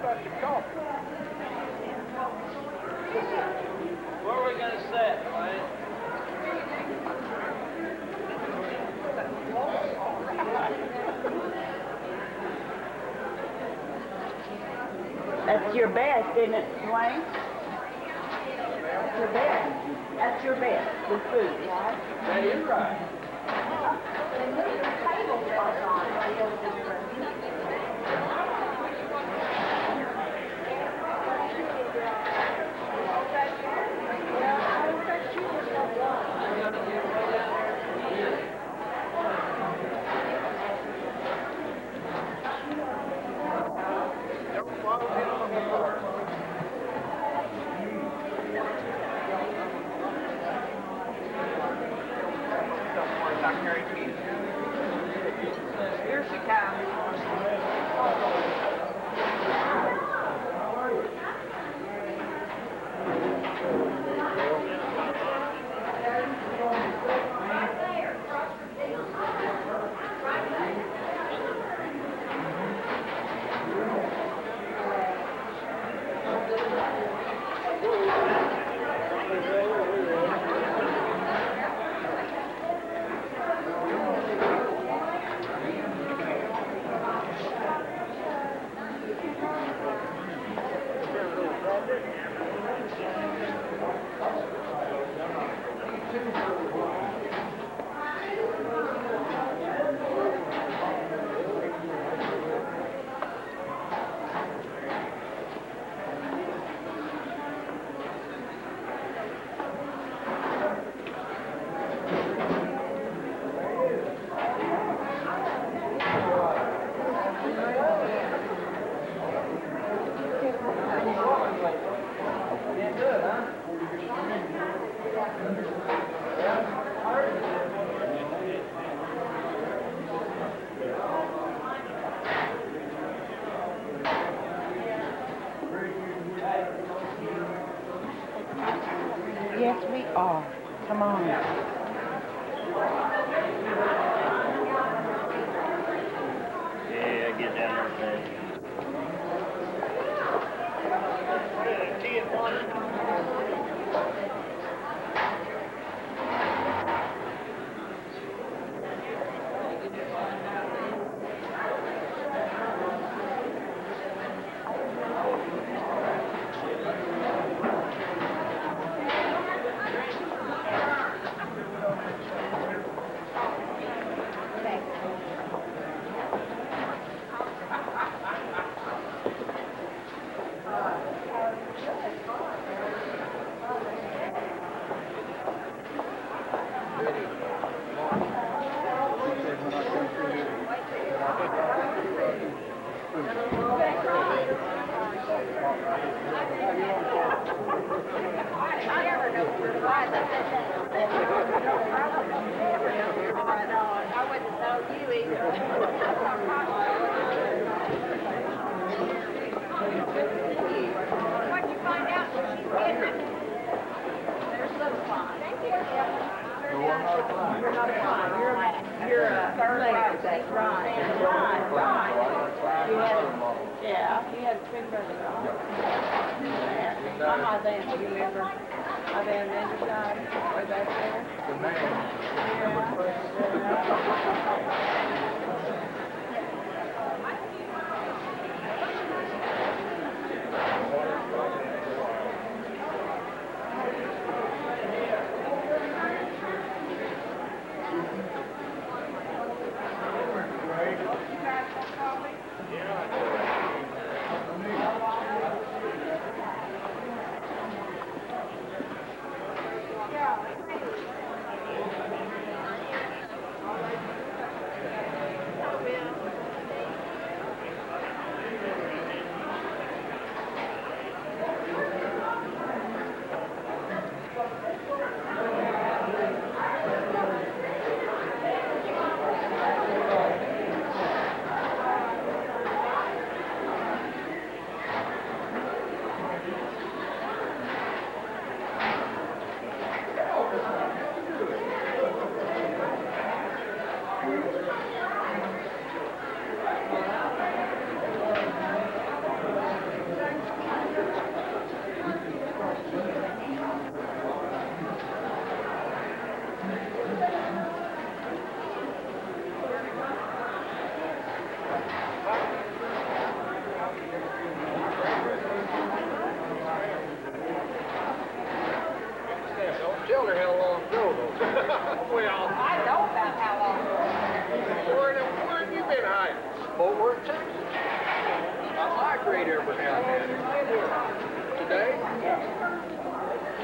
about your coffee? Where are we going to sit, Wayne? That's your best, isn't it, Dwayne? That's your best. That's your best with food, right? That is right. They moved the table on. Here she comes. Yes, we are. Come on. Yeah, get down there, Dad. Yeah, he had a twin brother, right? My van, do you remember? My van, the other side, way back there. The man.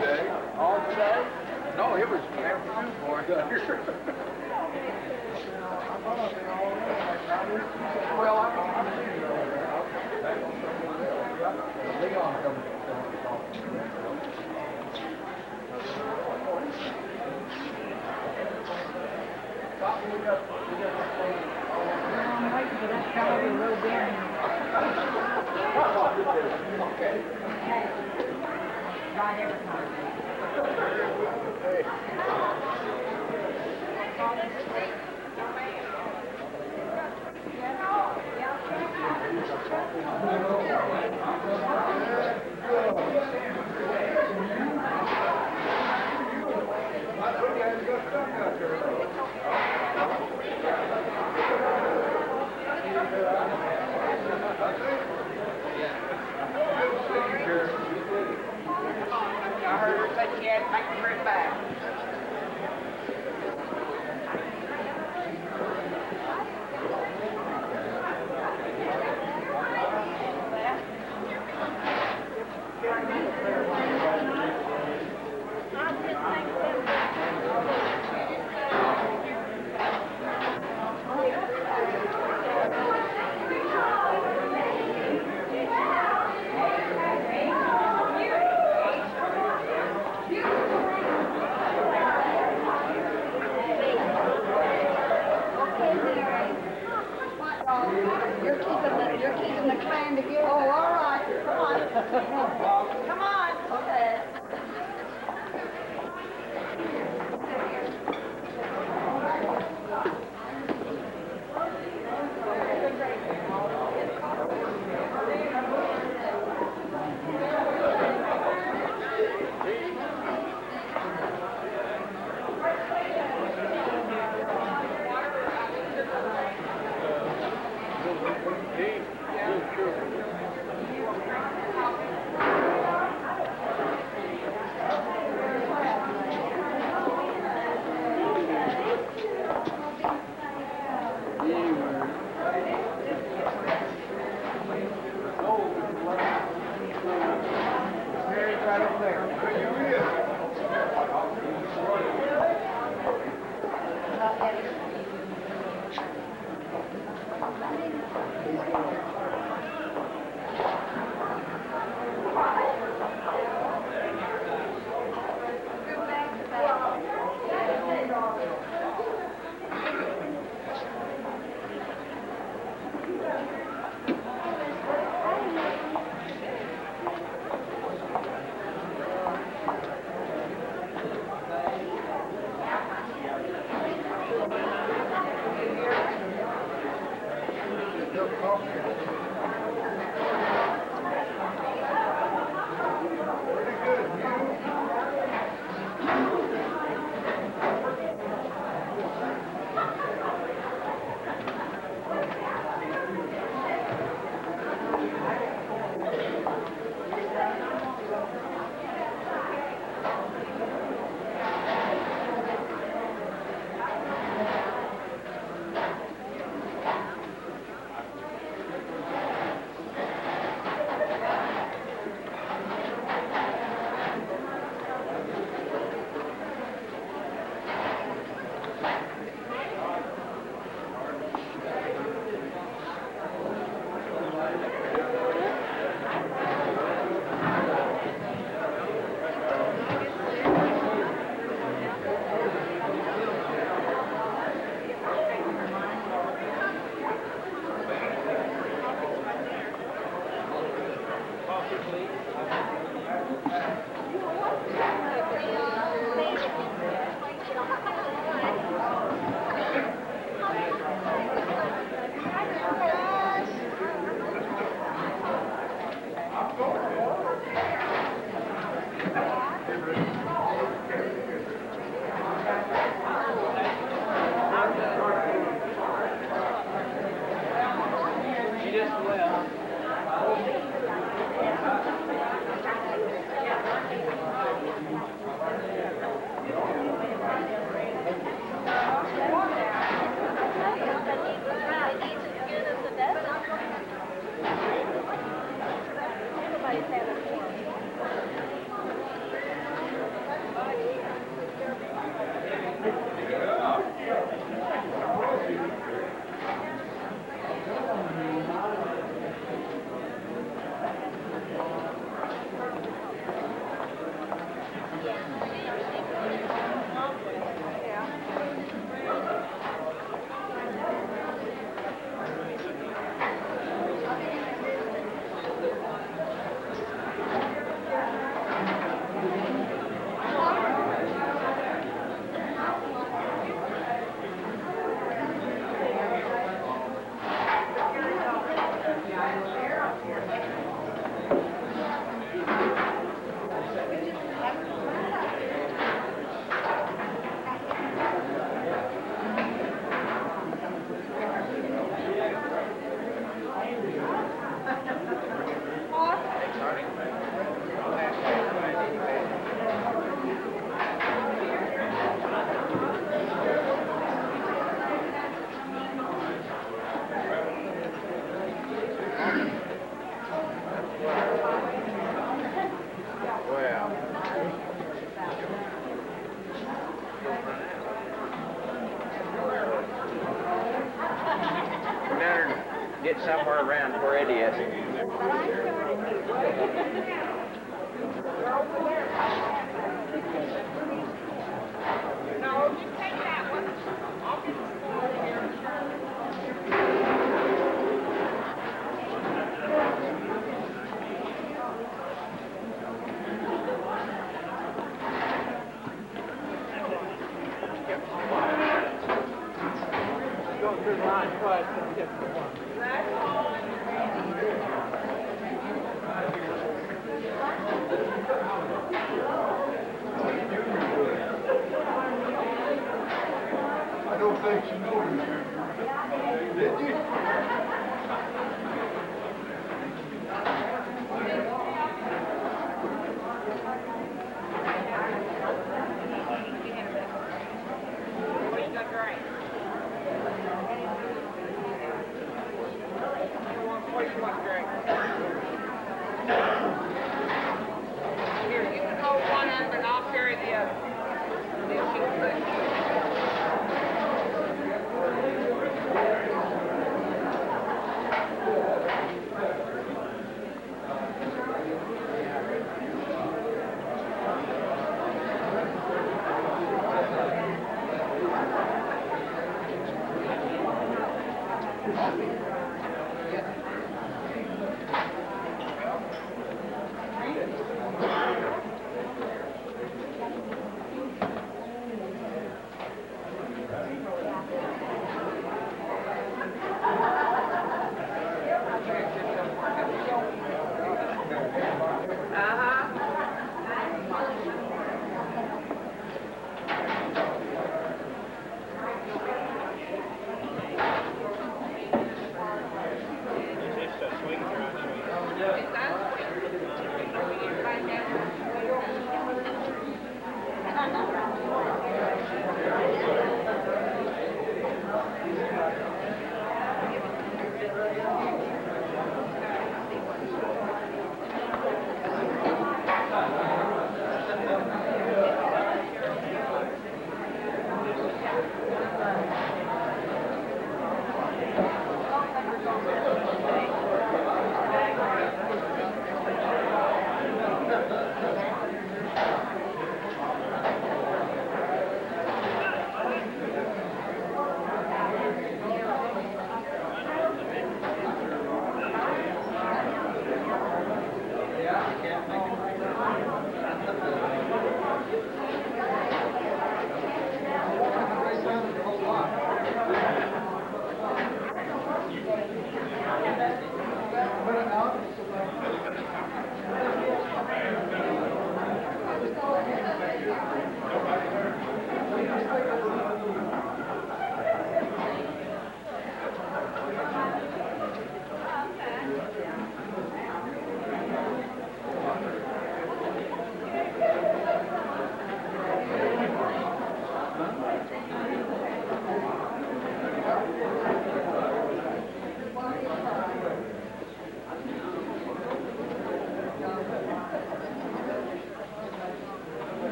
today. All today? No, it was afternoon for it. Well, Leon comes. I'm waiting for that fellow to roll in. Okay. Hey, right every time. I heard her say she had to take the trip back. You're keeping the clan together. Oh, all right. Come on. Come on. Okay. it somewhere around where it is. No, just take that one. I'll get Go through the line twice and get the one. I don't think she knows you. Did you? Here, you can hold one end, but I'll carry the other. Then she can put.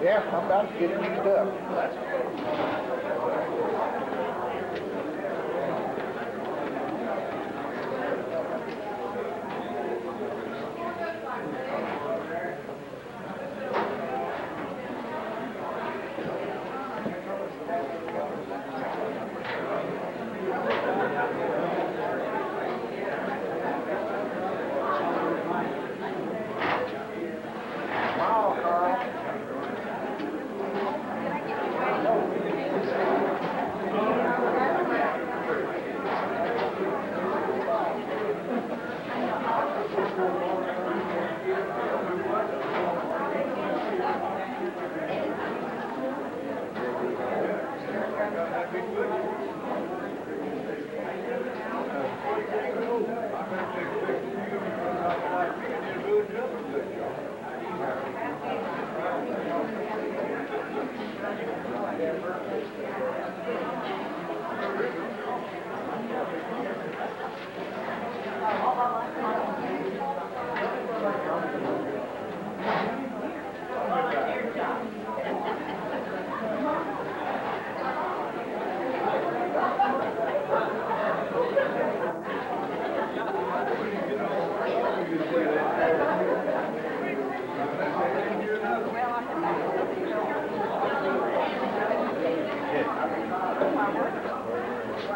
Yeah, I'm about to get it used up.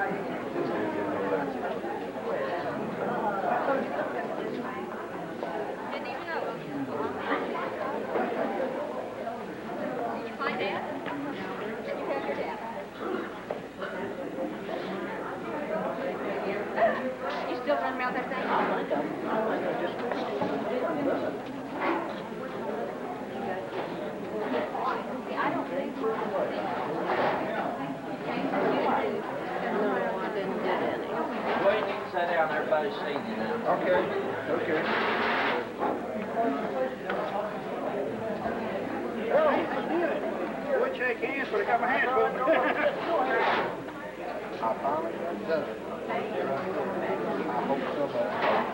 Didn't even know. Did you find Dad? Did you have your dad? You still running around that thing? See, I don't think No, I didn't get any. Well, you can sit down there by the seat now. Okay, okay. We'll shake hands, but I got my hands full. I finally got done. I hope so bad.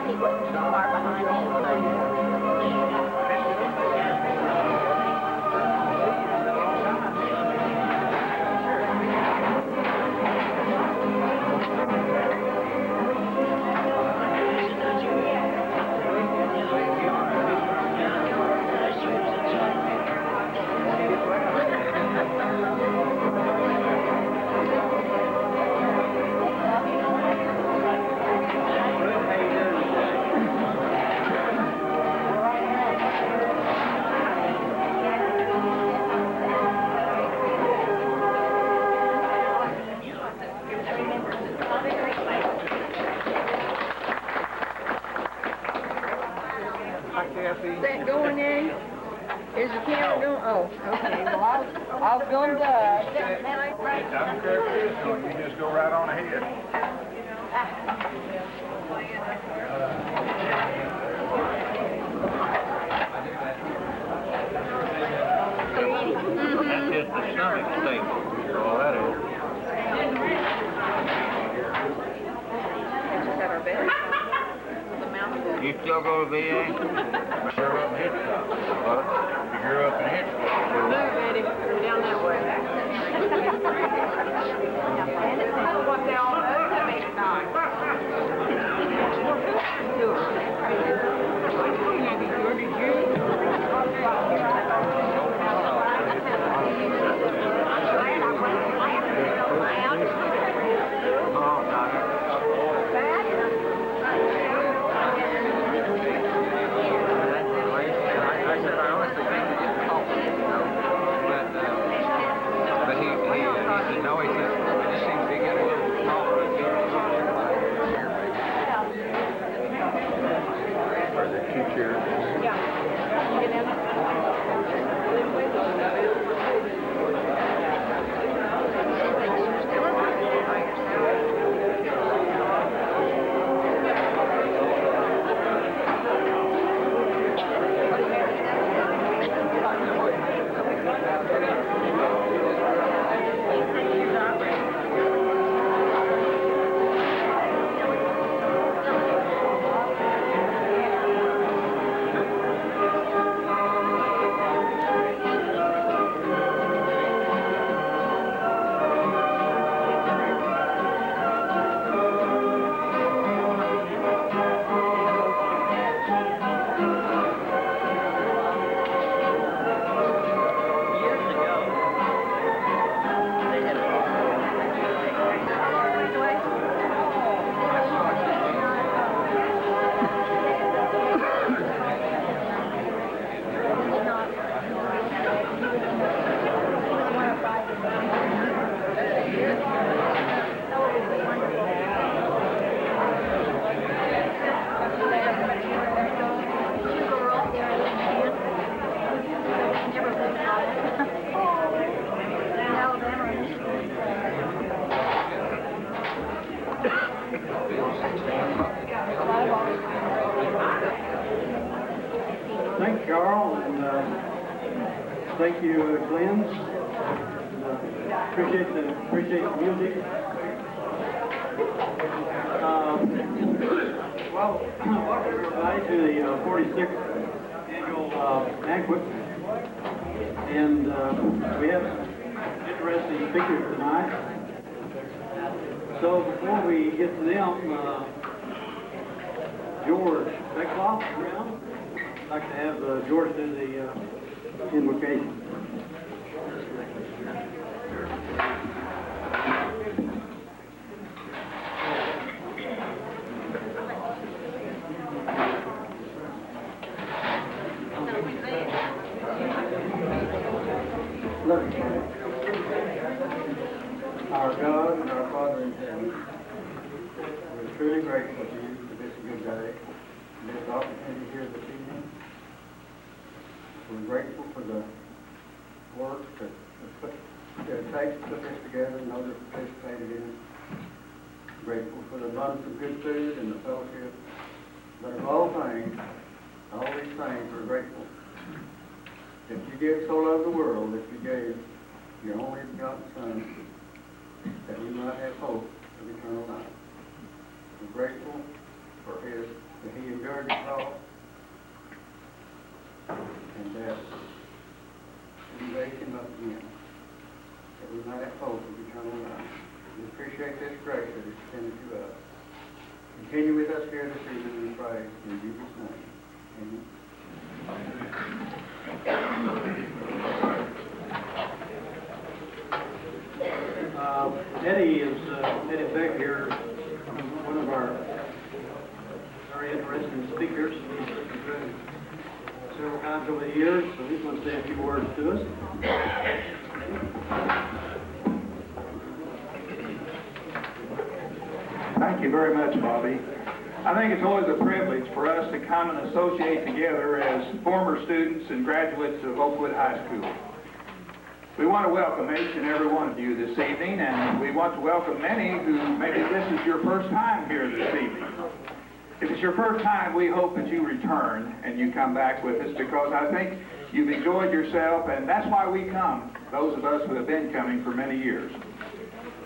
Kathy wasn't too far behind me. Kathy. Is that going in? Is the camera going? Oh, okay. Well, I'll film the. I don't care if it is going, you just go right on ahead. That's just the stomach steak. All that is. You still go to VA? Grew up in Hitchcock. What? You grew up in Hitchcock. Move, Eddie. Down that way. What they all know to me tonight. Thank you, Carl, and thank you, Glenn. Appreciate the music. Well, welcome everybody to the 46th annual Banquet, and we have some interesting speakers tonight. So before we get to them, George Beckloff around. I'd like to have George do the invocation. Our God and our Father in heaven, we're truly grateful to you for this good day and this opportunity here this evening. We're grateful for the work that it takes to put this together and others participated in it. Grateful for the abundance of good food and the fellowship. But of all things, all these things, we're grateful that you did so love the world that you gave your only begotten Son, that we might have hope of eternal life. We're grateful for that he endured the cross, and that we raised him up again, that we might have hope of eternal life. We appreciate this grace that is extended to us. Continue with us here this evening, we pray, in Jesus' name. Amen. Eddie Beck here, one of our very interesting speakers. He's been several times over the years, so he's going to say a few words to us. Thank you very much, Bobby. I think it's always a privilege for us to come and associate together as former students and graduates of Oakwood High School. We want to welcome each and every one of you this evening, and we want to welcome many who maybe this is your first time here this evening. If it's your first time, we hope that you return and you come back with us, because I think you've enjoyed yourself, and that's why we come, those of us who have been coming for many years.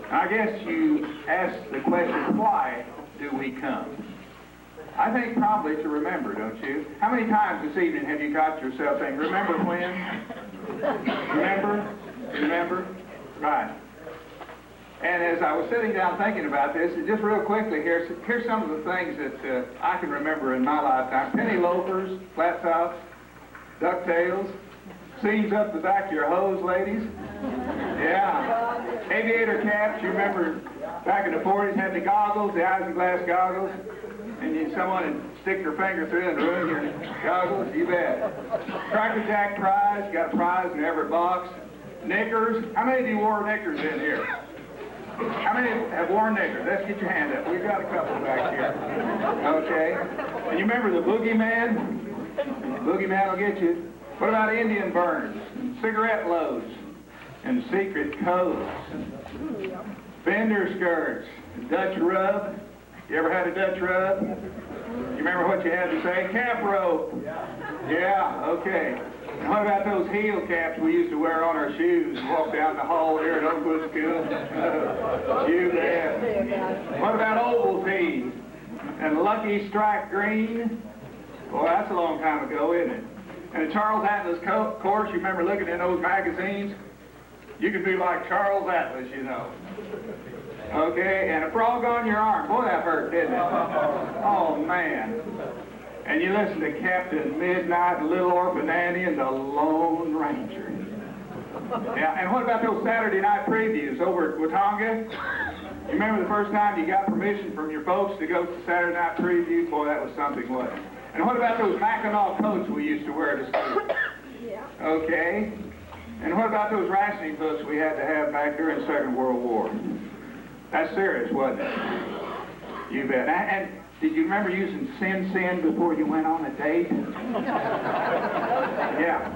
I guess you ask the question, why do we come? I think probably to remember, don't you? How many times this evening have you got yourself saying, remember when? Remember? Remember? Right. And as I was sitting down thinking about this, just real quickly, here's some of the things that I can remember in my lifetime. Penny loafers, flat tops, ducktails, seams up the back of your hose, ladies. Yeah. Aviator caps, you remember back in the 40s had the goggles, the isinglass goggles, and someone would stick their finger through and ruin your goggles, you bet. Cracker Jack prize, got a prize in every box. Knickers, how many of you wore knickers in here? How many have worn knickers? Let's get your hand up. We've got a couple back here. Okay. And you remember the boogeyman? Boogeyman will get you. What about Indian burns, cigarette loads, and secret codes? Fender skirts, Dutch rub. You ever had a Dutch rub? You remember what you had to say? Cap rope. Yeah, okay. And what about those heel caps we used to wear on our shoes and walk down the hall here at Oakwood School? You bet. What about Ovaltine and Lucky Strike Green? Boy, that's a long time ago, isn't it? And the Charles Atlas course, you remember looking in those magazines? You could be like Charles Atlas, you know. Okay, and a frog on your arm. Boy, that hurt, didn't it? Oh, man. And you listen to Captain Midnight, Little Orphan Annie, and the Lone Ranger. Yeah, and what about those Saturday night previews over at Watonga? You remember the first time you got permission from your folks to go to Saturday night preview? Boy, that was something, wasn't it? And what about those Mackinac coats we used to wear to school? Yeah. Okay. And what about those rationing books we had to have back during the Second World War? That's serious, wasn't it? You bet. And did you remember using Sin before you went on a date? Yeah.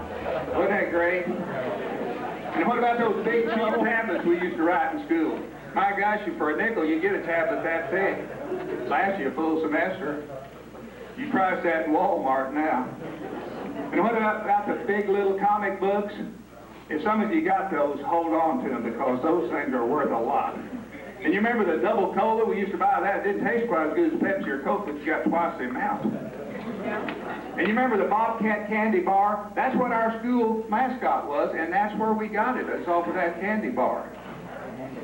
Wasn't that great? And what about those big cheap tablets we used to write in school? My gosh, for a nickel, you get a tablet that thick. Lasts you a full semester. You price that in Walmart now. And what about the big little comic books? If some of you got those, hold on to them, because those things are worth a lot. And you remember the double cola? We used to buy that. It didn't taste quite as good as Pepsi or Coke, but you got twice the amount. And you remember the Bobcat candy bar? That's what our school mascot was, and that's where we got it. It's off of that candy bar.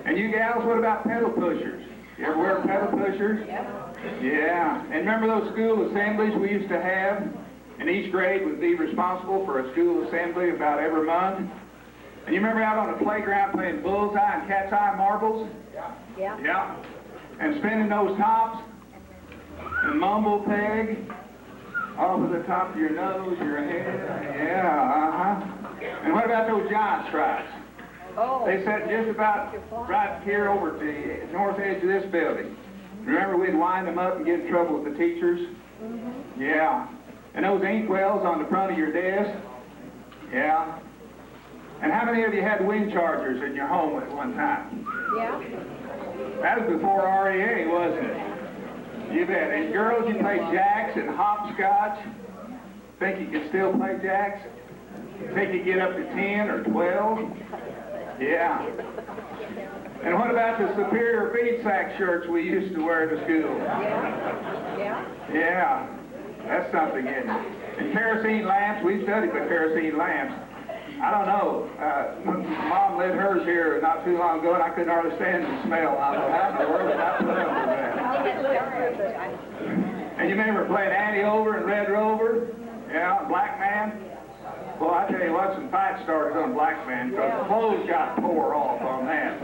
And you gals, what about pedal pushers? You ever wear pedal pushers? Yeah. And remember those school assemblies we used to have? And each grade would be responsible for a school assembly about every month. And you remember out on the playground playing bullseye and cat's eye marbles? Yeah. Yeah. And spinning those tops and mumble peg off of the top of your nose, your head. Yeah, And what about those giant stripes? Oh. They sat just about right here over at the north edge of this building. Remember we'd wind them up and get in trouble with the teachers? Mm-hmm. Yeah. And those inkwells on the front of your desk? Yeah. And how many of you had wind chargers in your home at one time? Yeah. That was before REA, wasn't it? You bet. And girls, you played jacks and hopscotch. Think you could still play jacks? Think you get up to 10 or 12? Yeah. And what about the Superior feed sack shirts we used to wear to school? Yeah. Yeah. That's something, isn't it? And kerosene lamps, we studied with kerosene lamps. I don't know. Mom lit hers here not too long ago, and I couldn't hardly stand the smell. I thought, how in the world did I put up with that? And you remember playing Annie Over and Red Rover? Yeah, Black Man? Well, I tell you what, some fights started on Black Man, because the clothes got tore off on that.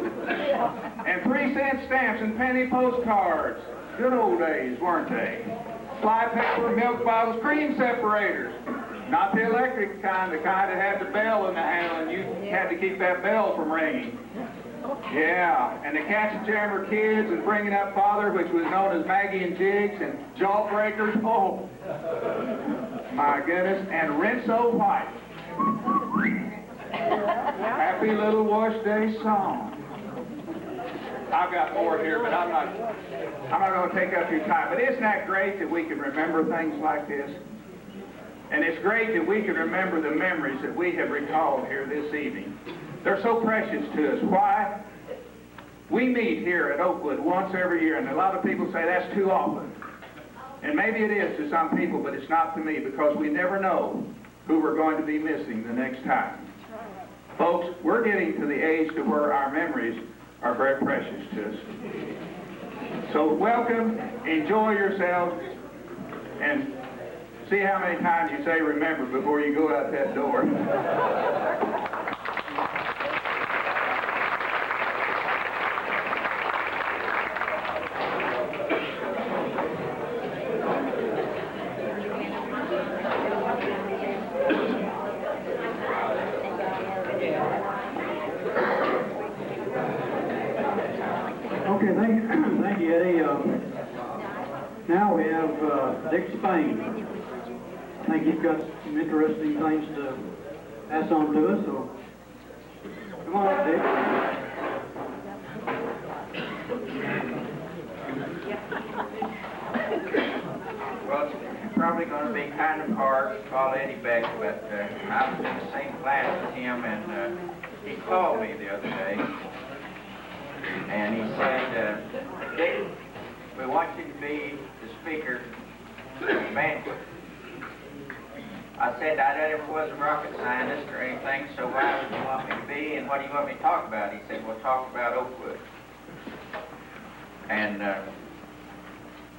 And 3-cent stamps and penny postcards. Good old days, weren't they? Fly paper, milk bottles, cream separators. Not the electric kind, the kind that had the bell in the handle, and you had to keep that bell from ringing. Yeah, and the Cats and Jammer Kids and Bringing Up Father, which was known as Maggie and Jigs, and Jawbreakers, oh, my goodness, and Rinso White. Happy Little Wash Day song. I've got more here, but I'm not going to take up your time. But isn't that great that we can remember things like this? And it's great that we can remember the memories that we have recalled here this evening. They're so precious to us. Why? We meet here at Oakwood once every year, and a lot of people say that's too often. And maybe it is to some people, but it's not to me, because we never know who we're going to be missing the next time. Folks, we're getting to the age to where our memories are very precious to us. So welcome, enjoy yourselves, and see how many times you say remember before you go out that door. Okay, thank you, Eddie. Now we have Dick Spain. I think he's got some interesting things to pass on to us, so come on up, Dick. Well, it's probably going to be kind of hard to call Eddie back, but I was in the same class with him, and he called me the other day, and he said, Dick, we want you to be the speaker of the Banquet. I said I never was a rocket scientist or anything, so why would you want me to be, and what do you want me to talk about? He said, we'll talk about Oakwood. And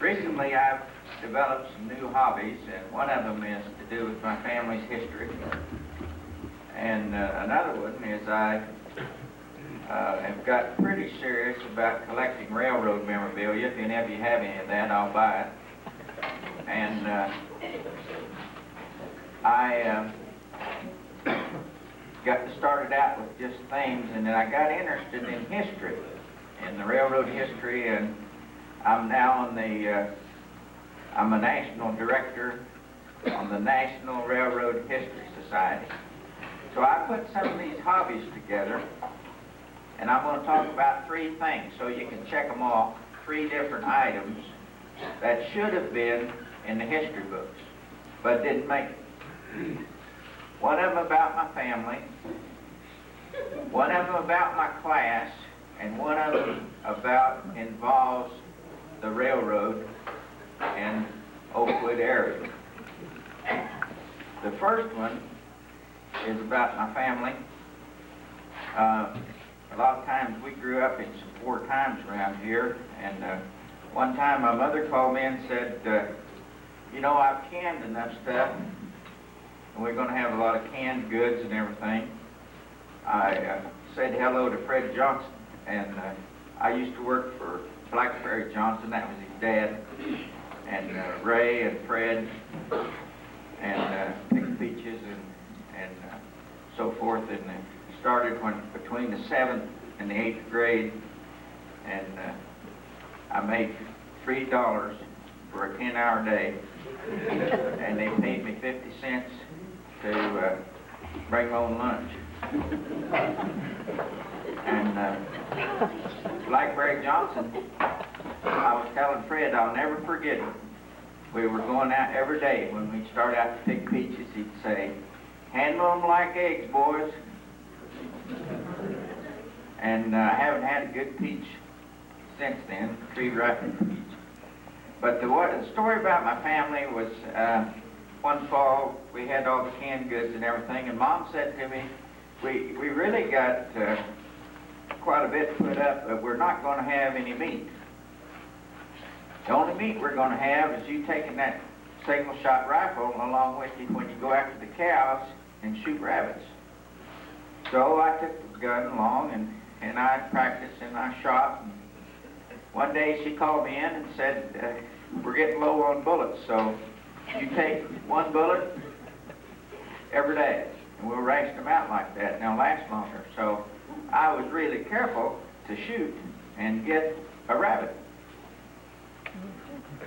recently I've developed some new hobbies, and one of them is to do with my family's history. And another one is I have got pretty serious about collecting railroad memorabilia. If any of you have any of that, I'll buy it. And I got started out with just themes, and then I got interested in history, in the railroad history, and I'm now on the, I'm a national director on the National Railroad History Society. So I put some of these hobbies together, and I'm going to talk about three things so you can check them off, three different items that should have been in the history books, but didn't make it. One of them about my family, one of them about my class, and one of them involves the railroad and Oakwood area. The first one is about my family. A lot of times we grew up in some poor times around here, and one time my mother called me and said, you know, I've canned enough stuff, and we're going to have a lot of canned goods and everything. I said hello to Fred Johnson, and I used to work for Blackberry Johnson, that was his dad, and Ray and Fred, and picked peaches and so forth, and started between the 7th and the 8th grade, and I made $3 for a 10-hour day, and they paid me 50 cents to bring my own lunch. And Blackberry Johnson, I was telling Fred, I'll never forget it. We were going out every day. When we started out to pick peaches, he'd say, handle them like eggs, boys. And I haven't had a good peach since then, tree-ripened peach. But the story about my family was, one fall, we had all the canned goods and everything, and Mom said to me, we really got quite a bit put up, but we're not going to have any meat. The only meat we're going to have is you taking that single-shot rifle along with you when you go after the cows and shoot rabbits. So I took the gun along, and I practiced and I shot. And one day she called me in and said, we're getting low on bullets, so you take one bullet every day. and we'll ration them out like that, and they'll last longer. So I was really careful to shoot and get a rabbit.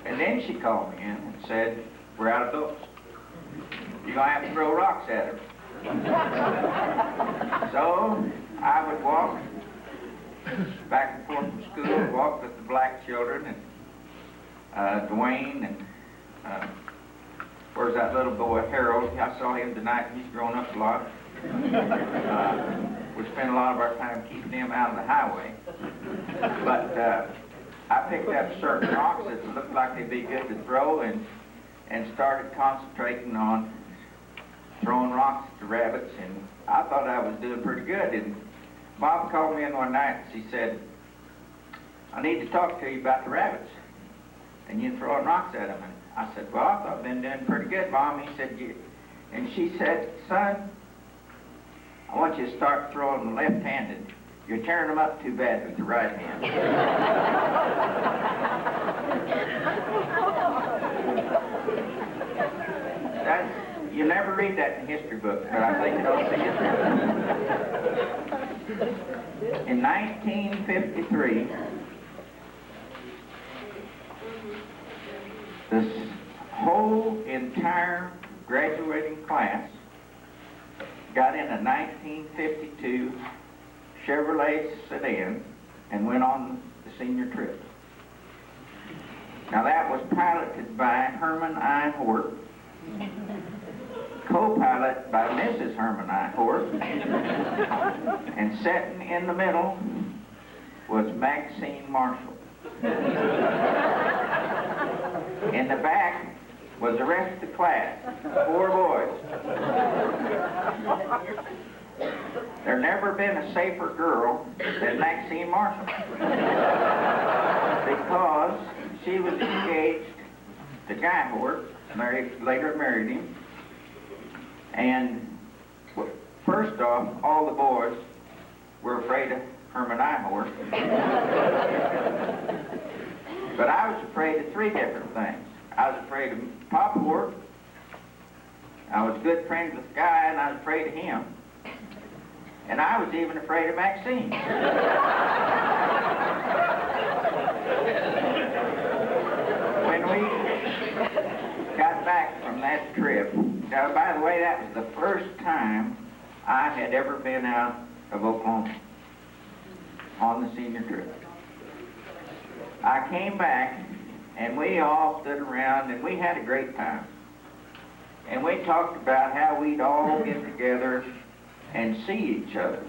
And then she called me in and said, we're out of bullets. You're going to have to throw rocks at her. So I would walk back and forth from school, walk with the black children, and Dwayne, and where's that little boy, Harold? I saw him tonight. He's grown up a lot. We spent a lot of our time keeping him out of the highway. But I picked up certain rocks that looked like they'd be good to throw, and started concentrating on throwing rocks at the rabbits, and I thought I was doing pretty good. And Bob called me in one night and she said, I need to talk to you about the rabbits and you throwing rocks at them. And I said, well, I thought I've been doing pretty good, Mom. He said, yeah. And she said, son, I want you to start throwing them left-handed. You're tearing them up too bad with the right hand. You never read that in history books, but I think it'll see it. In 1953, this whole entire graduating class got in a 1952 Chevrolet sedan and went on the senior trip. Now that was piloted by Herman I. Hort, co-pilot by Mrs. Herman I. Hort, and sitting in the middle was Maxine Marshall. In the back was the rest of the class, 4 boys. There's never been a safer girl than Maxine Marshall, because she was engaged to Guy Hort, later married him, and first off, all the boys were afraid of Herman I. Hort. But I was afraid of 3 different things. I was afraid of Papa Hort, I was good friends with Guy, and I was afraid of him. And I was even afraid of Maxine. When we got back from that trip, now, by the way, that was the first time I had ever been out of Oklahoma on the senior trip. I came back, and we all stood around, and we had a great time. And we talked about how we'd all get together and see each other.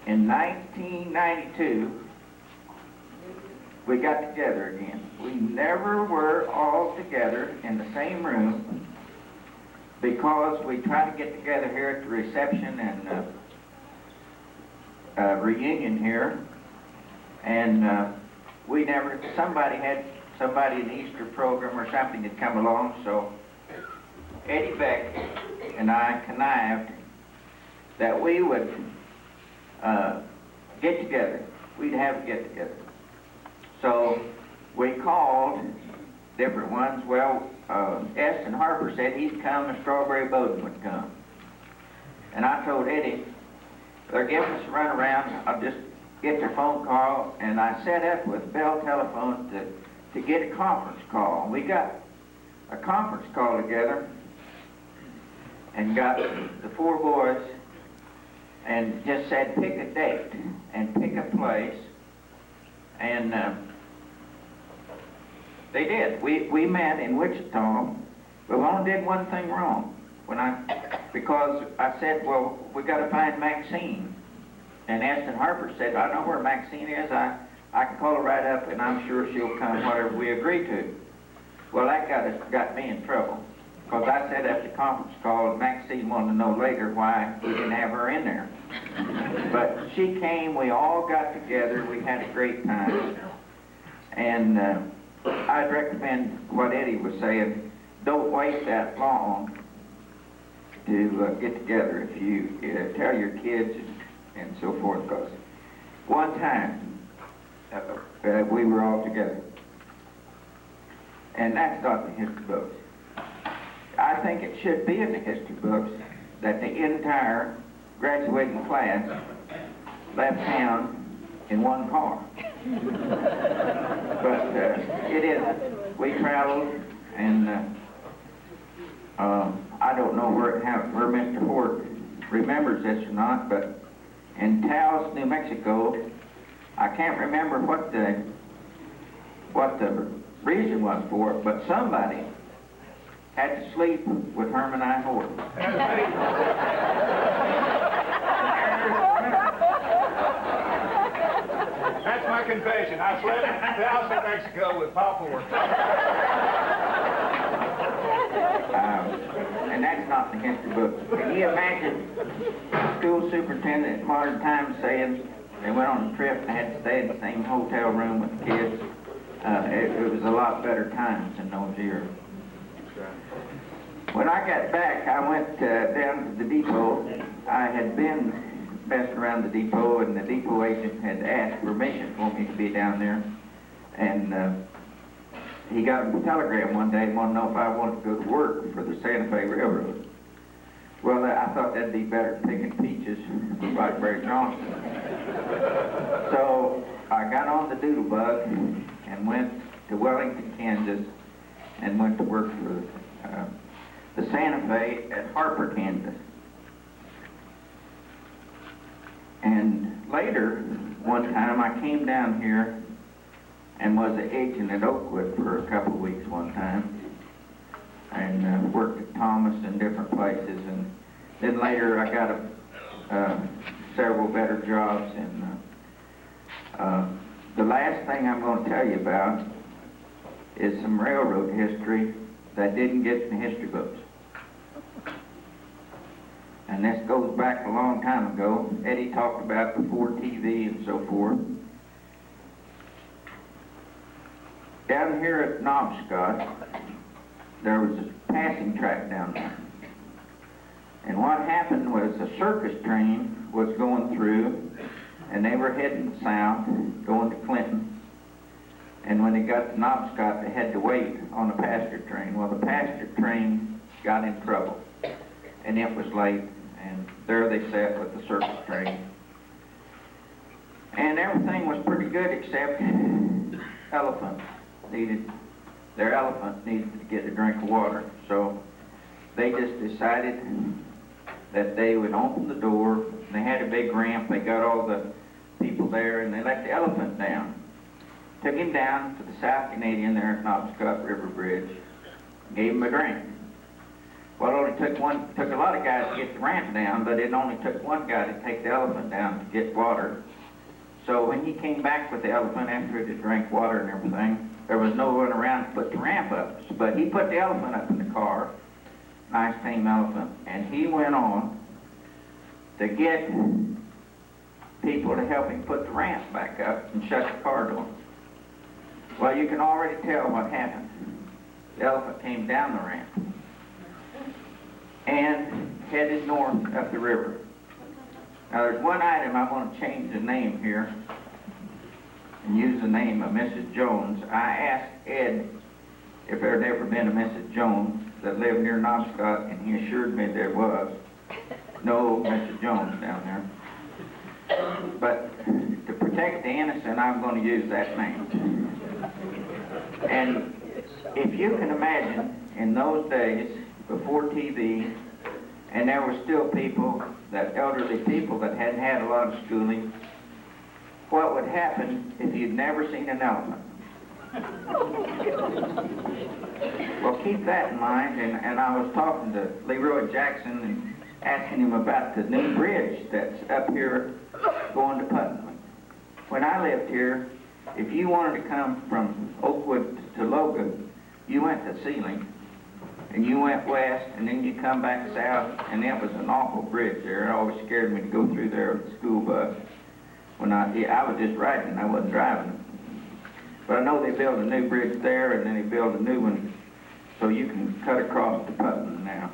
In 1992, we got together again. We never were all together in the same room because we tried to get together here at the reception and reunion here, and we never, somebody had somebody in the Easter program or something had come along, so Eddie Beck and I connived that we would get together. We'd have a get together. So we called different ones. Well, Eston Harper said he'd come and Strawberry Bowden would come. And I told Eddie, they're giving us a run around, I'll just get their phone call, and I set up with Bell Telephone to get a conference call. We got a conference call together and got the 4 boys and just said pick a date and pick a place, and they did. We met in Wichita, but we only did one thing wrong. Because I said, well, we got to find Maxine, and Eston Harper said, I know where Maxine is. I can call her right up, and I'm sure she'll come whatever we agree to. Well, that got me in trouble, because I said at the conference call, and Maxine wanted to know later why we didn't have her in there. But she came, we all got together, we had a great time. And I'd recommend what Eddie was saying, don't wait that long to get together if you tell your kids and so forth, because one time we were all together. And that's not the history books. I think it should be in the history books that the entire graduating class left town in one car. But it isn't. We traveled, and I don't know where Mr. Ford remembers this or not, but in Taos, New Mexico, I can't remember what the reason was for it, but somebody had to sleep with Herman I. Ford. That's my confession. I slept in Taos, New Mexico with Pop Ford. And that's not in the history book. Can you imagine school superintendent at modern times saying they went on a trip and had to stay in the same hotel room with the kids? It was a lot better times in those years. When I got back, I went down to the depot. I had been messing around the depot, and the depot agent had asked permission for me to be down there. And he got a telegram one day and wanted to know if I wanted to go to work for the Santa Fe Railroad. Well, I thought that'd be better than picking peaches for Blackberry Johnson. So I got on the doodle bug and went to Wellington, Kansas, and went to work for the Santa Fe at Harper, Kansas. And later, one time, I came down here and was an agent at Oakwood for a couple of weeks one time, and worked at Thomas and different places. And then later, I got several better jobs. And the last thing I'm going to tell you about is some railroad history that didn't get in the history books. And this goes back a long time ago. Eddie talked about before TV and so forth. Down here at Knobscot, there was a passing track down there. And what happened was a circus train was going through, and they were heading south, going to Clinton. And when they got to Knobscot, they had to wait on the passenger train. Well, the passenger train got in trouble, and it was late, and there they sat with the circus train. And everything was pretty good except their elephant needed to get a drink of water. So they just decided that they would open the door. They had a big ramp. They got all the people there, and they let the elephant down. Took him down to the South Canadian there at Knobscot River Bridge. Gave him a drink. Well, it only took a lot of guys to get the ramp down, but it only took one guy to take the elephant down to get water. So when he came back with the elephant after it had drank water and everything, there was no one around to put the ramp up. But he put the elephant up in the car, nice tame elephant, and he went on to get people to help him put the ramp back up and shut the car door. Well, you can already tell what happened. The elephant came down the ramp and headed north up the river. Now, there's one item I want to change the name here and use the name of Mrs. Jones. I asked Ed if there had ever been a Mrs. Jones that lived near Knobscot, and he assured me there was no Mrs. Jones down there. But to protect the innocent, I'm going to use that name. And if you can imagine, in those days, before TV, and there were still people, that elderly people that hadn't had a lot of schooling, what would happen if you'd never seen an elephant? Well, keep that in mind, and I was talking to Leroy Jackson and asking him about the new bridge that's up here going to Putnam. When I lived here, if you wanted to come from Oakwood to Logan, you went to Sealing, and you went west, and then you come back south, and it was an awful bridge there. It always scared me to go through there with the school bus. When I was just riding, I wasn't driving. But I know they built a new bridge there, and then they built a new one, so you can cut across to Putnam now.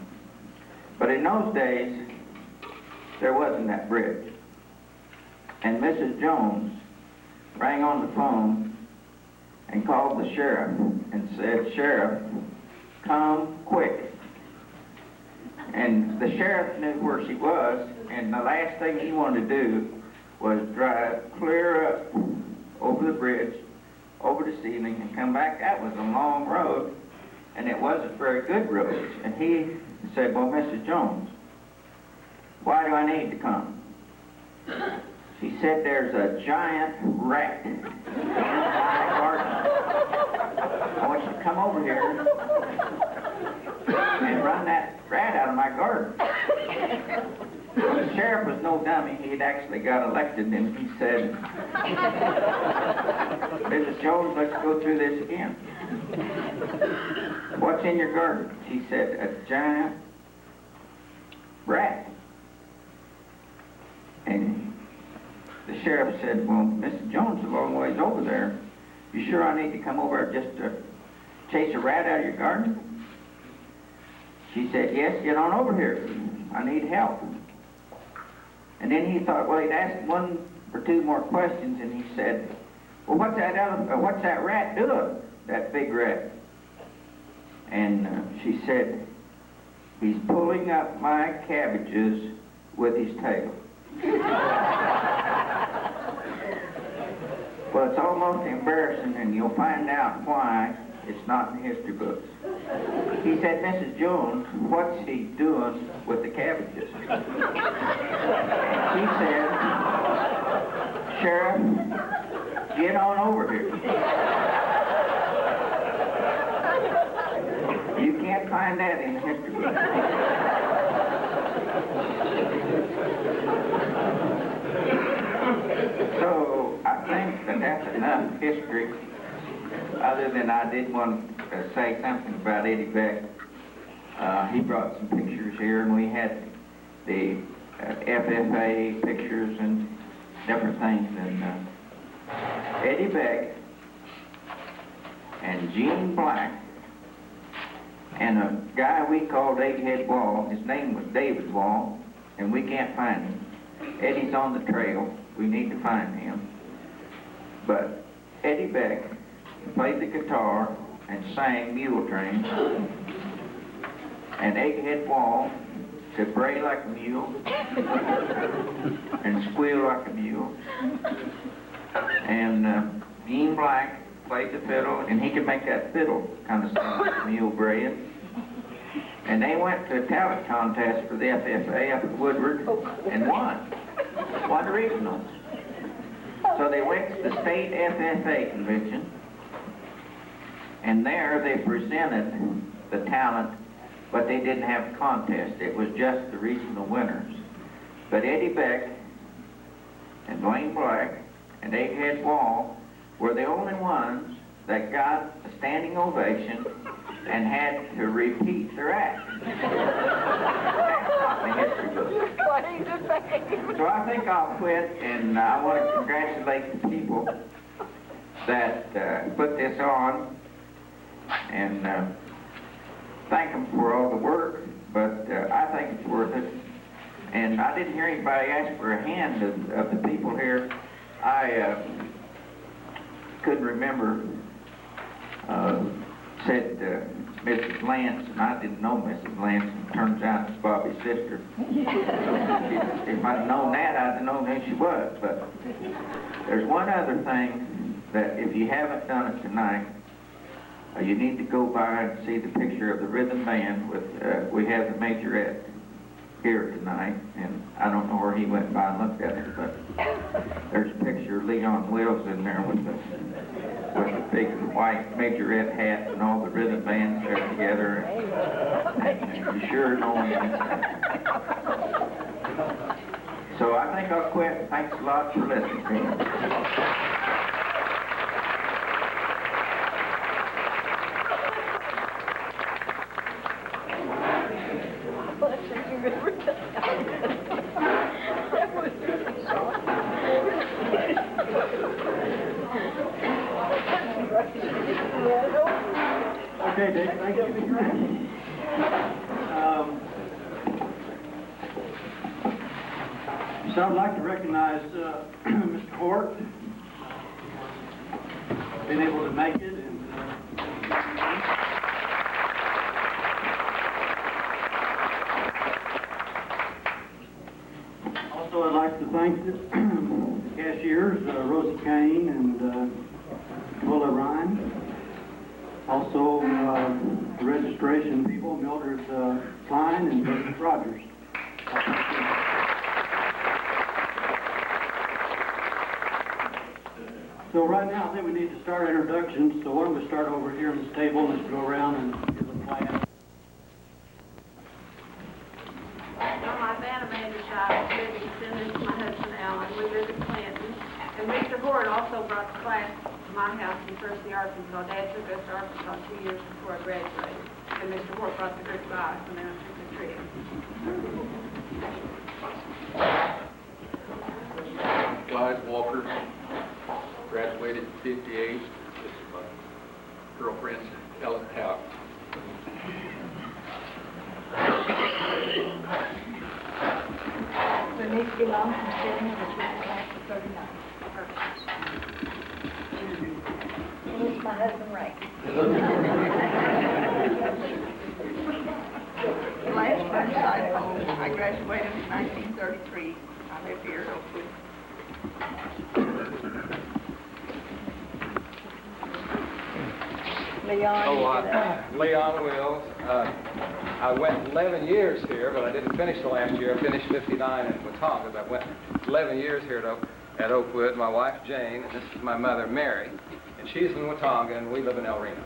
But in those days, there wasn't that bridge. And Mrs. Jones rang on the phone and called the sheriff and said, "Sheriff, come quick. And the sheriff knew where she was, and the last thing he wanted to do was drive clear up over the bridge, over the ceiling, and come back. That was a long road, and it wasn't very good roads. And he said, well, Mrs. Jones, why do I need to come? She said, there's a giant rat in my garden. I want you to come over here and run that rat out of my garden. The sheriff was no dummy. He had actually got elected, and he said, Mrs. Jones, let's go through this again. What's in your garden? She said, a giant rat. And the sheriff said, well, Mrs. Jones, a long ways over there. You sure I need to come over just to chase a rat out of your garden? She said, yes, get on over here. I need help. And then he thought, well, he'd ask one or two more questions, and he said, well, what's that rat doing, that big rat? And she said, he's pulling up my cabbages with his tail. Well, it's almost embarrassing, and you'll find out why it's not in the history books. He said, Mrs. Jones, what's he doing with the cabbages? She said, Sheriff, get on over here. You can't find that in the history book. So I think that that's enough history, other than I did want to say something about Eddie Beck. He brought some pictures here, and we had the FFA pictures and different things. And Eddie Beck and Gene Black and a guy we called Egghead Wall, his name was David Wall, and we can't find him. Eddie's on the trail. We need to find him. But Eddie Beck played the guitar and sang Mule Train. And Egghead Wall could bray like a mule and squeal like a mule. And Gene Black played the fiddle, and he could make that fiddle kind of sound like a mule braying. And they went to a talent contest for the FFA up at Woodward and won the regionals. So they went to the state FFA convention, and there they presented the talent, but they didn't have a contest. It was just the regional winners. But Eddie Beck and Dwayne Black and Egghead Wall were the only ones that got a standing ovation and had to repeat their act. That's not in the history book. So I think I'll quit, and I want to congratulate the people that put this on, and thank them for all the work, but I think it's worth it. And I didn't hear anybody ask for a hand of the people here. I couldn't remember, said Mrs. Lance, and I didn't know Mrs. Lance, and it turns out it's Bobby's sister. If I'd known that, I'd have known who she was. But there's one other thing that if you haven't done it tonight, you need to go by and see the picture of the rhythm band with, we have the majorette here tonight, and I don't know where he went by and looked at it, but there's a picture of Leon Wills in there with the big white majorette hat and all the rhythm bands there together, and you sure know him. So I think I'll quit. Thanks a lot for listening to me. Okay, Dick, thank you. So I'd like to recognize Mr. Hort, been able to make it, and thank the cashiers, Rosie Kane and Willa Ryan. Also, the registration people, Mildred Klein and Joseph Rogers. So right now, I think we need to start introductions. So why don't we start over here in this table and just go around and give a plan. Well, my band Amanda Shaw live in Simmons, my husband Alan, we live in Clinton. And Mr. Hort also brought the class to my house in University, Arkansas. Dad took us to Arkansas 2 years before I graduated. And Mr. Hort brought the group by us and then I took the trip. Clyde Walker, graduated in 58. This is my girlfriend, Ellen Howe. Denise belongs to Sydney, which was class of 39. And this is my husband, Ray. Last Burnside home, I graduated in 1933. I live here at Oakwood. Leon. Leon Wills. I went 11 years here, but I didn't finish the last year. I finished 59 in Watauga. I went 11 years here at Oakwood. My wife, Jane, and this is my mother, Mary. And she's in Watauga, and we live in El Reno.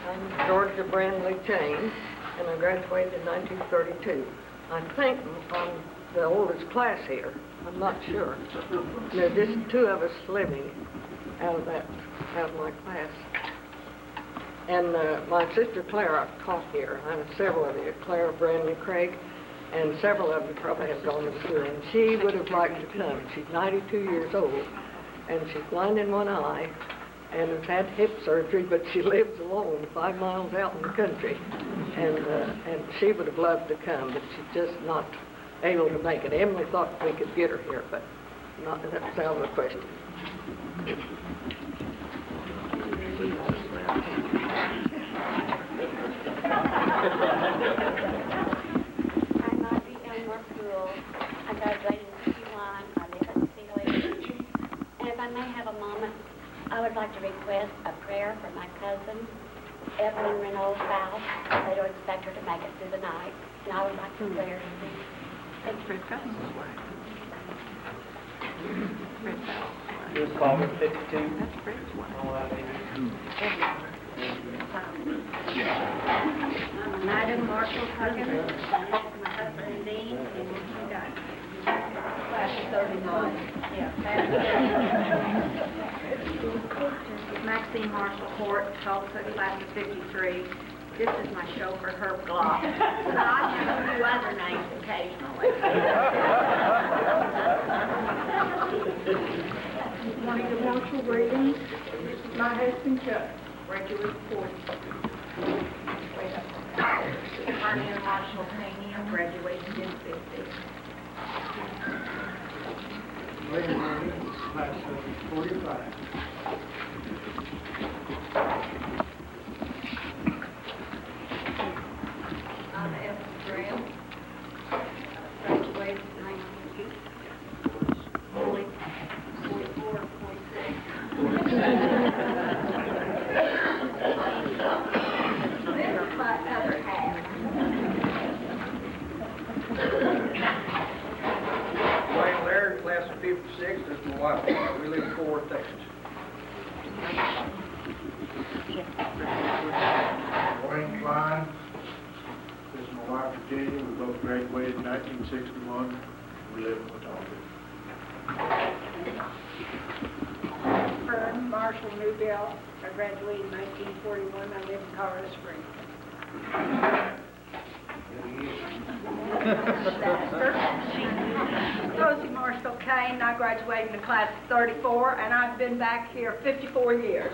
I'm Georgia Brandley Jane, and I graduated in 1932. I think I'm the oldest class here. I'm not sure. There's just two of us living out of my class. And my sister Clara taught here. I have several of you, Clara Brandley Craig, and several of you probably have gone to school. And she would have liked to come. She's 92 years old, and she's blind in one eye, and has had hip surgery, but she lives alone 5 miles out in the country. And she would have loved to come, but she's just not able to make it. Emily thought we could get her here, but that's out of the question. I'm Margie Elmore Poole. I graduated in 51. I live in Sealy. And if I may have a moment, I would like to request a prayer for my cousin, Evelyn Reynolds South. They don't expect her to make it through the night. And I would like some prayers. That's Fred Fels's wife. Fred Fels. It was called 52. That's Fred's wife. Oh, I mean, I'm Ida Marshall Huggins. My husband Dean, and we got class of 39. Yeah, Maxine Marshall Hort, also class of 53. This is my chauffeur, Herb Glock. So I have a few other names occasionally. Monica Marshall Williams. This is my husband, Chuck. Graduate 40. Marlene Marshall Payne, I graduated in 50. Lady class of 45. I'm Ellen Graham. Graduated in 1944, 46. This is my other half. Wayne Laird, class of 56, that's my wife. We live in Fort Worth, Texas. Wayne Klein, this is my wife Virginia. We both graduated in 1961. We live in Watauga. Fern Marshall Newbell. I graduated in 1941. I live in Colorado Springs. Rosie Marshall Kane. I graduated in the class of 34, and I've been back here 54 years.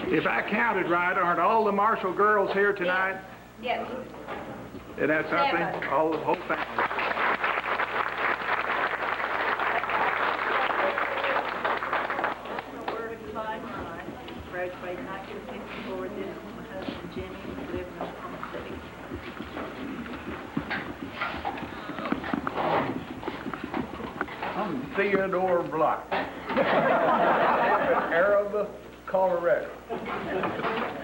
If I counted right, aren't all the Marshall girls here tonight? Yes. Isn't that something? 7. All the whole family. Graduated in 1954. This is my husband Jimmy. We live in Oklahoma. City. I'm Theodore Block. I live in Araba, Colorado,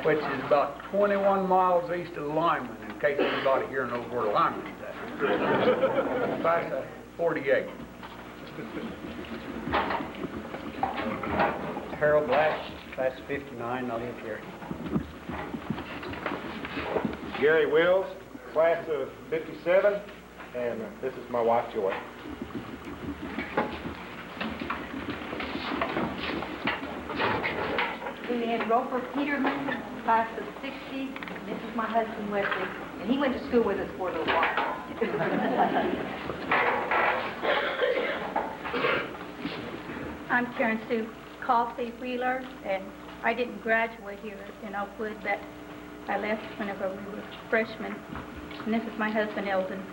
which is about 21 miles east of Lyman, in case anybody here knows where Lyman's at. Class of 48. Harold Black, class of 59, I live here. Gary Wills, class of 57, and this is my wife, Joy. Julianne Roper Peterman, class of 60. This is my husband, Wesley, and he went to school with us for a little while. I'm Karen Sue Coffey Wheeler, and I didn't graduate here in Oakwood, but I left whenever we were freshmen. And this is my husband, Eldon.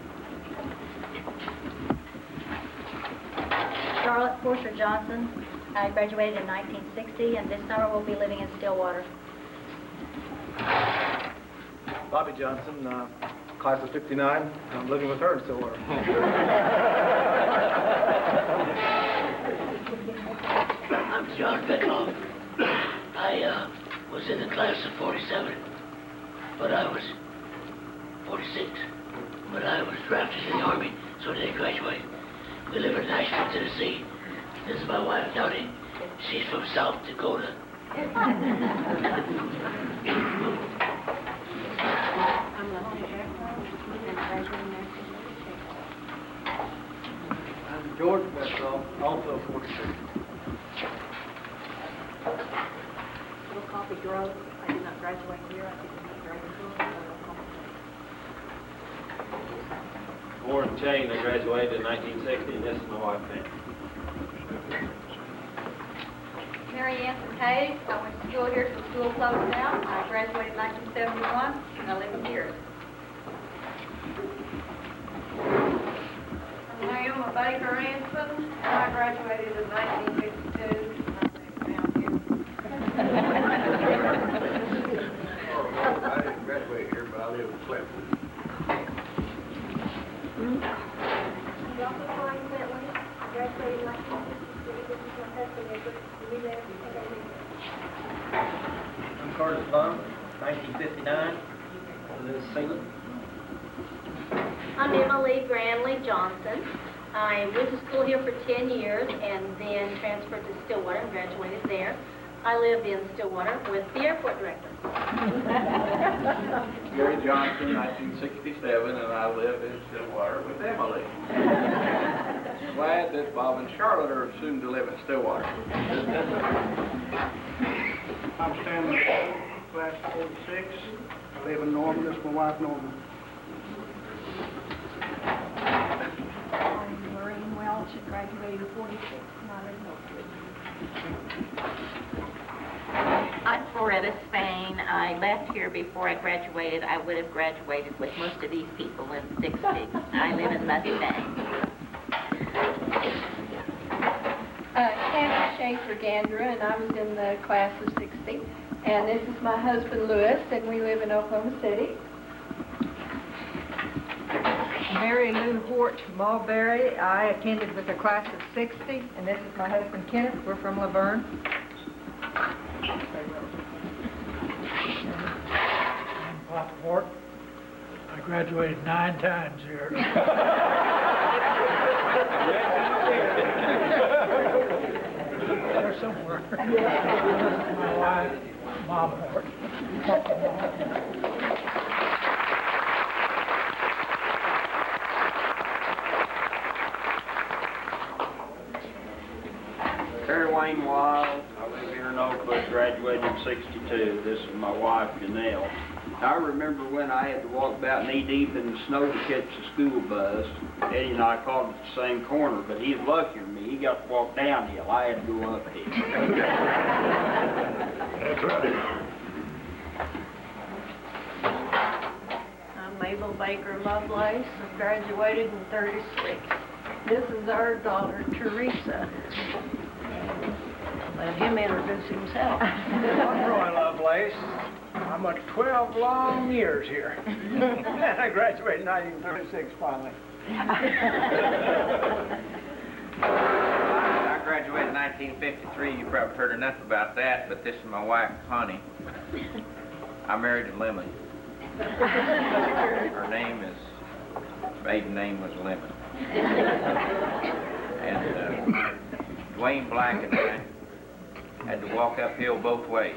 Charlotte Porter Johnson. I graduated in 1960, and this summer we'll be living in Stillwater. Bobby Johnson, class of 59. I'm living with her in Stillwater. I'm John Beckloff. I was in the class of 47, but I was 46. But I was drafted in the Army, so I didn't graduate. We live in Nashville, Tennessee. This is my wife, Dottie. She's from South Dakota. I'm George Beckloff, also 46. Little Coffee Grove. I did not graduate here. I did not graduate here. Warren Chain, I graduated in 1960, and this is my wife, Pam. Mary Ann Hayes. I went to school here till school closed down. I graduated in 1971, and I live in here. I'm Naomi Baker Anson. I graduated in 1952. I didn't graduate here, but I live in Clemson. Graduated in 1963. This is my husband, Edward. We live in I'm Curtis Bum, 1959. I live in Salem. I'm Emily Granley Johnson. I went to school here for 10 years and then transferred to Stillwater and graduated there. I live in Stillwater with the airport director. Gary Johnson, 1967, and I live in Stillwater with Emily. Glad that Bob and Charlotte are soon to live in Stillwater. I'm Stanley, class of 46. I live in Norman. This is my wife, Norman. I'm Maureen Welch. I graduated in 46, and I live in Oakwood. I'm Floretta Spain. I left here before I graduated. I would have graduated with most of these people in 60. I live in Mustang. Kathy Schaefer Gandra, and I was in the class of 60. And this is my husband, Louis, and we live in Oklahoma City. Mary Lou Hort Mulberry. I attended with a class of 60, and this is my husband, Kenneth. We're from Laverne. Pop Hort. I graduated 9 times here. There somewhere. My wife, Mom Hort. Terry Wayne Wild, I live here in Oakwood, graduated in 62. This is my wife, Janelle. I remember when I had to walk about knee-deep in the snow to catch the school bus. Eddie and I caught at the same corner, but he's luckier than me. He got to walk downhill. I had to go uphill. That's right. I'm Mabel Baker Lovelace. I graduated in 36. This is our daughter, Teresa. Let him introduce himself. Roy Lovelace. someplace. I'm 12 long years here. I graduated in 1936 finally. I graduated in 1953. You probably heard enough about that, but this is my wife, Connie. I married a lemon. Her maiden name was Lemon. And Dwayne Black and I had to walk uphill both ways.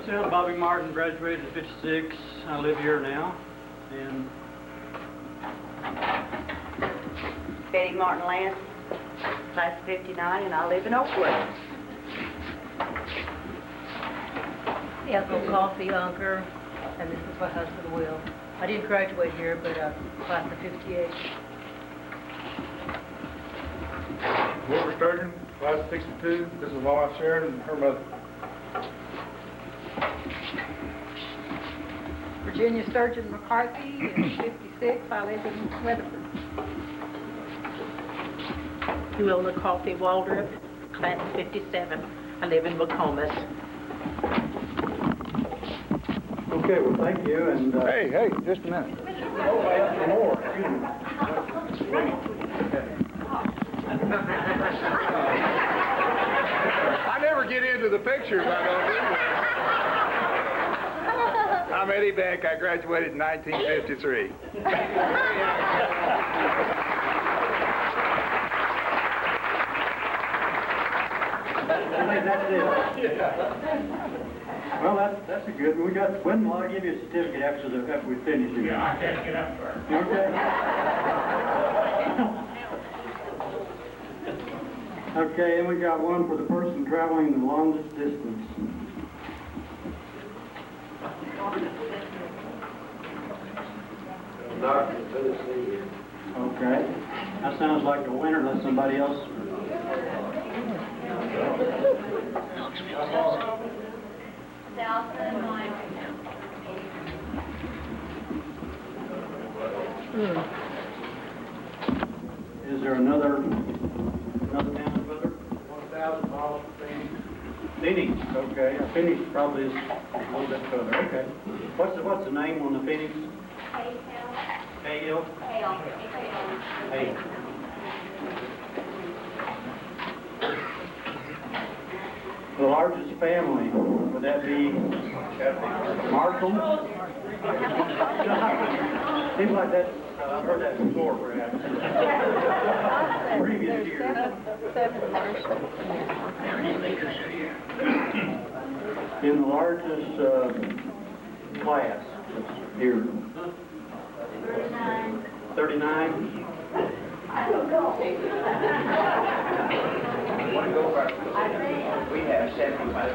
So Bobby Martin graduated in 56. I live here now. And Betty Martin Lance, class 59, and I live in Oakwood. Ethel Coffey Unker, and this is my husband, Will. I didn't graduate here, but class of 58. Wilbur Sturgeon, class of 62. This is my wife Sharon and her mother. Virginia Sturgeon McCarthy, is 56. I live in Weatherford. Wilma Coffey Waldrop, class of 57. I live in McComas. okay, well, thank you. And Hey, just a minute. More. I never get into the pictures, I don't do that. I'm Eddie Beck. I graduated in 1953. that's it. Well, that's a good one. When will I give you a certificate after we finish it? Yeah, I can't get up there. Okay. Okay, and we got one for the person traveling the longest distance. Okay. That sounds like a winner unless somebody else. Is there another town further? 1,000 miles from Phoenix. Phoenix, okay. Phoenix probably is a little bit further. Okay. What's the name on the Phoenix? Cahill. Hey. The largest family, would that be Marshall? Seems like that, I've heard that before, perhaps. Previous years. Seven Marshall. In the largest class here. 39. I want to go back. We have 75.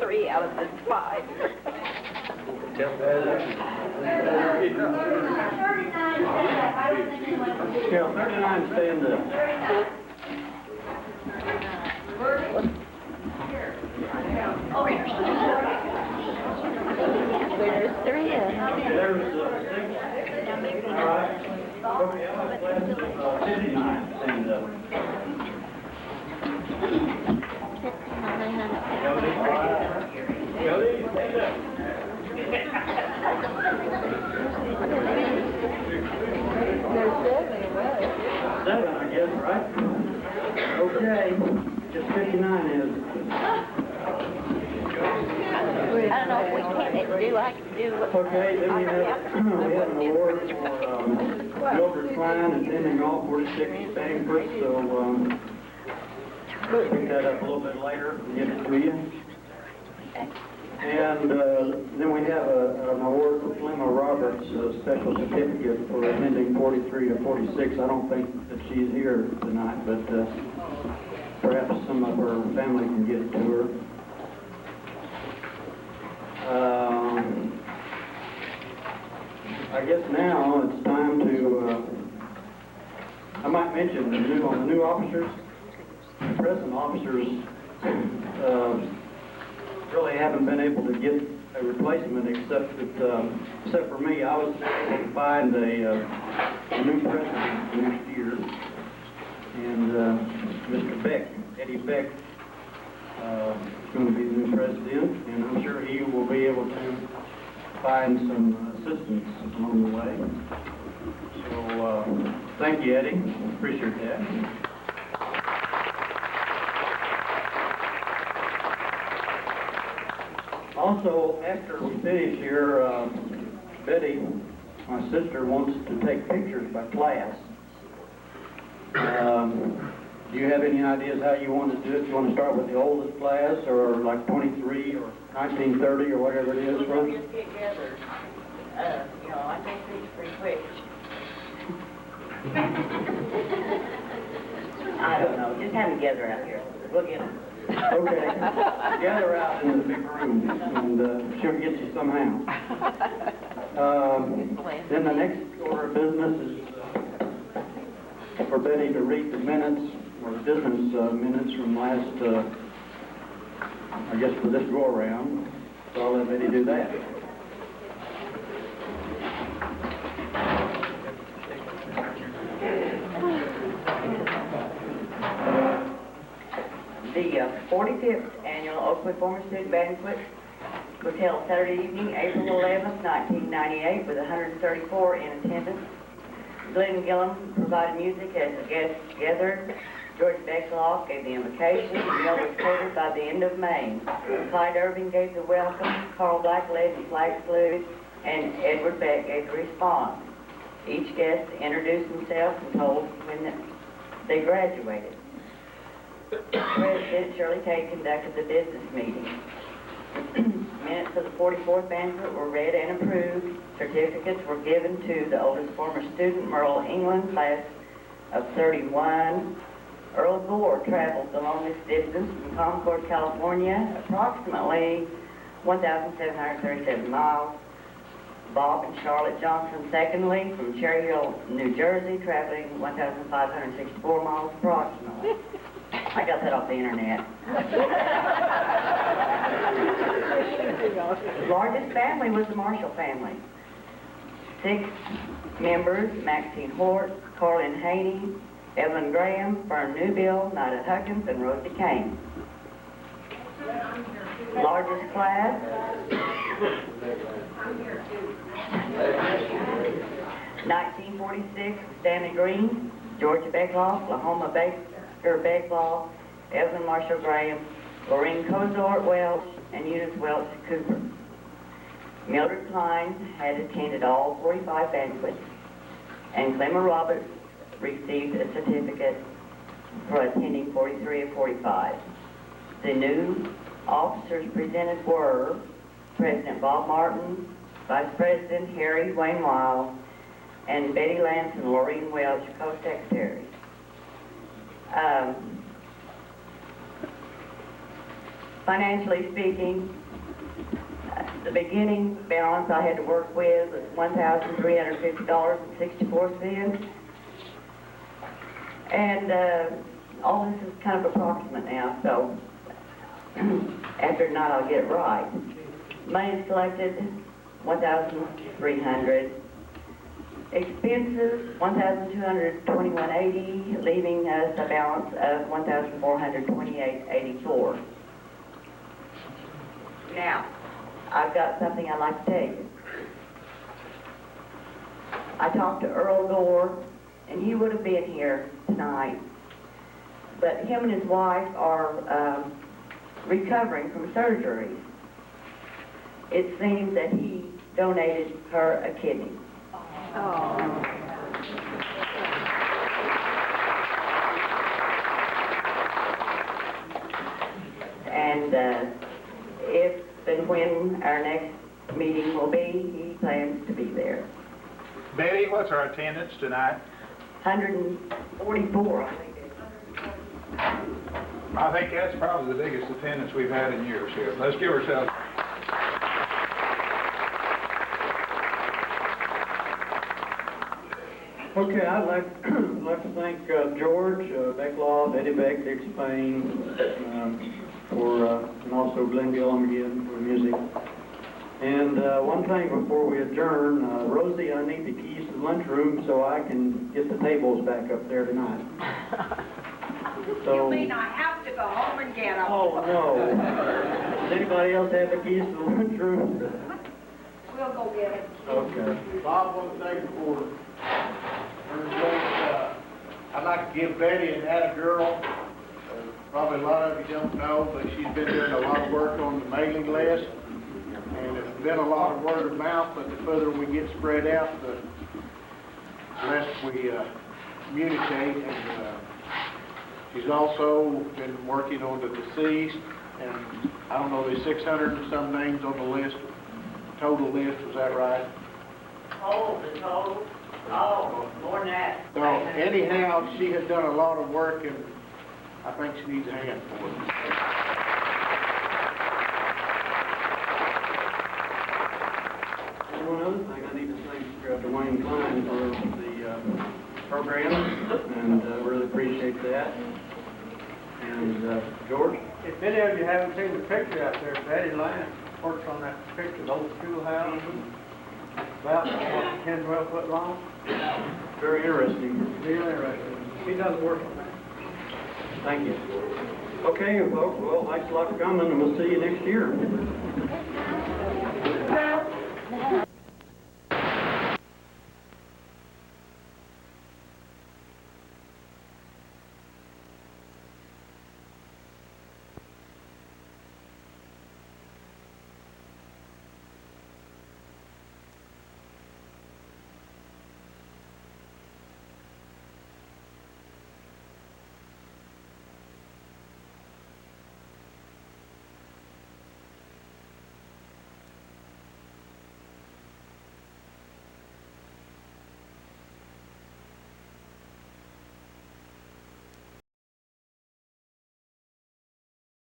Three out of the five. Yeah, 39 stand up. There's three of them. There's 6. All right. Okay, I'm glad 59 stand up. Jody, stand up. 7, I guess, right? Okay, just 59 is. I don't know if we can do, I can do what. Okay, then we have an award for Gilbert Klein attending all 46 banquets, so we'll pick that up a little bit later and get it to you. And then we have an award for Flema Roberts, a special certificate for attending 43 to 46. I don't think that she's here tonight, but perhaps some of her family can get it to her. I guess now it's time to, I might mention on the new officers, the present officers really haven't been able to get a replacement except for me. I was able to find a new president next year, and Mr. Beck, Eddie Beck, is going to be the new president, and I'm sure he will be able to find some assistance along the way. So thank you, Eddie. Appreciate that. Also, after we finish here, Betty, my sister, wants to take pictures by class. Do you have any ideas how you want to do it? Do you want to start with the oldest class, or like 23 or 1930 or whatever it is? We'll just get gathered. I think these pretty quick. I don't know. Just have them gather out here. We'll get them. Okay. Gather out in the big room, and she'll get you somehow. Then the next order of business is for Betty to read the minutes, or business minutes from last, I guess for this go-around. So I'll let Betty do that. The 45th Annual Oakwood Former Student Banquet was held Saturday evening, April 11th, 1998, with 134 in attendance. Glenn Gillum provided music as the guests gathered. George Beckloff gave the invocation. The meal was catered by the end of May. Clyde Irving gave the welcome. Carl Black led the flag salute, and Edward Beck gave the response. Each guest introduced himself and told when they graduated. President Shirley Tate conducted the business meeting. Minutes of the 44th banquet were read and approved. Certificates were given to the oldest former student, Merle England, class of 31. Earl Gore traveled the longest distance from Concord, California, approximately 1,737 miles. Bob and Charlotte Johnson, secondly, from Cherry Hill, New Jersey, traveling 1,564 miles approximately. I got that off the internet. The largest family was the Marshall family. 6 members: Maxine Hort, Carlin Haney, Evelyn Graham, Fern Newbill, Nida Huckins, and Rosie Kane. Largest class: 1946, Stanley Green, Georgia Beckloff, Lahoma Beckloff, Evelyn Marshall Graham, Lorraine Cozart Welch, and Eunice Welch Cooper. Mildred Klein had attended all 45 banquets, and Clemmer Roberts received a certificate for attending 43 of 45. The new officers presented were President Bob Martin, Vice President Harry Wayne Wild, and Betty Lance and Lorraine Welch, co-secretaries. Financially speaking, the beginning balance I had to work with was $1,350.64. And all this is kind of approximate now, so after tonight I'll get it right. Money collected, $1,300. Expenses, $1,221.80, leaving us a balance of $1,428.84. Now, I've got something I'd like to tell you. I talked to Earl Gore, and he would have been here tonight, but him and his wife are recovering from surgery. It seems that he donated her a kidney. And if and when our next meeting will be, he plans to be there. Betty, what's our attendance tonight? 144, I think. I think that's probably the biggest attendance we've had in years here. Let's give ourselves. Okay, I'd like to thank George Becklaw, Eddie Beck, Dick Spain, and also Glenn Gillum again for the music. And one thing before we adjourn, Rosie, I need the keys to the lunchroom so I can get the tables back up there tonight. So, You mean I have to go home and get them? oh no. Does anybody else have the keys to the lunchroom? We'll go get it. Okay. Bob, one thing before, I'd like to give Betty an atta girl. Probably a lot of you don't know, but she's been doing a lot of work on the mailing list. And it's been a lot of word of mouth, but the further we get spread out, the less we communicate. And she's also been working on the deceased. And I don't know, there's 600 and some names on the list, total list, was that right? Oh, the total? Oh, more than that. So anyhow, she has done a lot of work, and I think she needs a hand for it. And one other thing, I need to thank Dwayne Klein for the program, and really appreciate that. And George? If any of you haven't seen the picture out there, Betty Lance works on that picture, the old schoolhouse, about 10, 12 foot long. Very interesting. Real interesting. She does work on that. Thank you. Okay, folks, well, thanks a lot for coming, and we'll see you next year.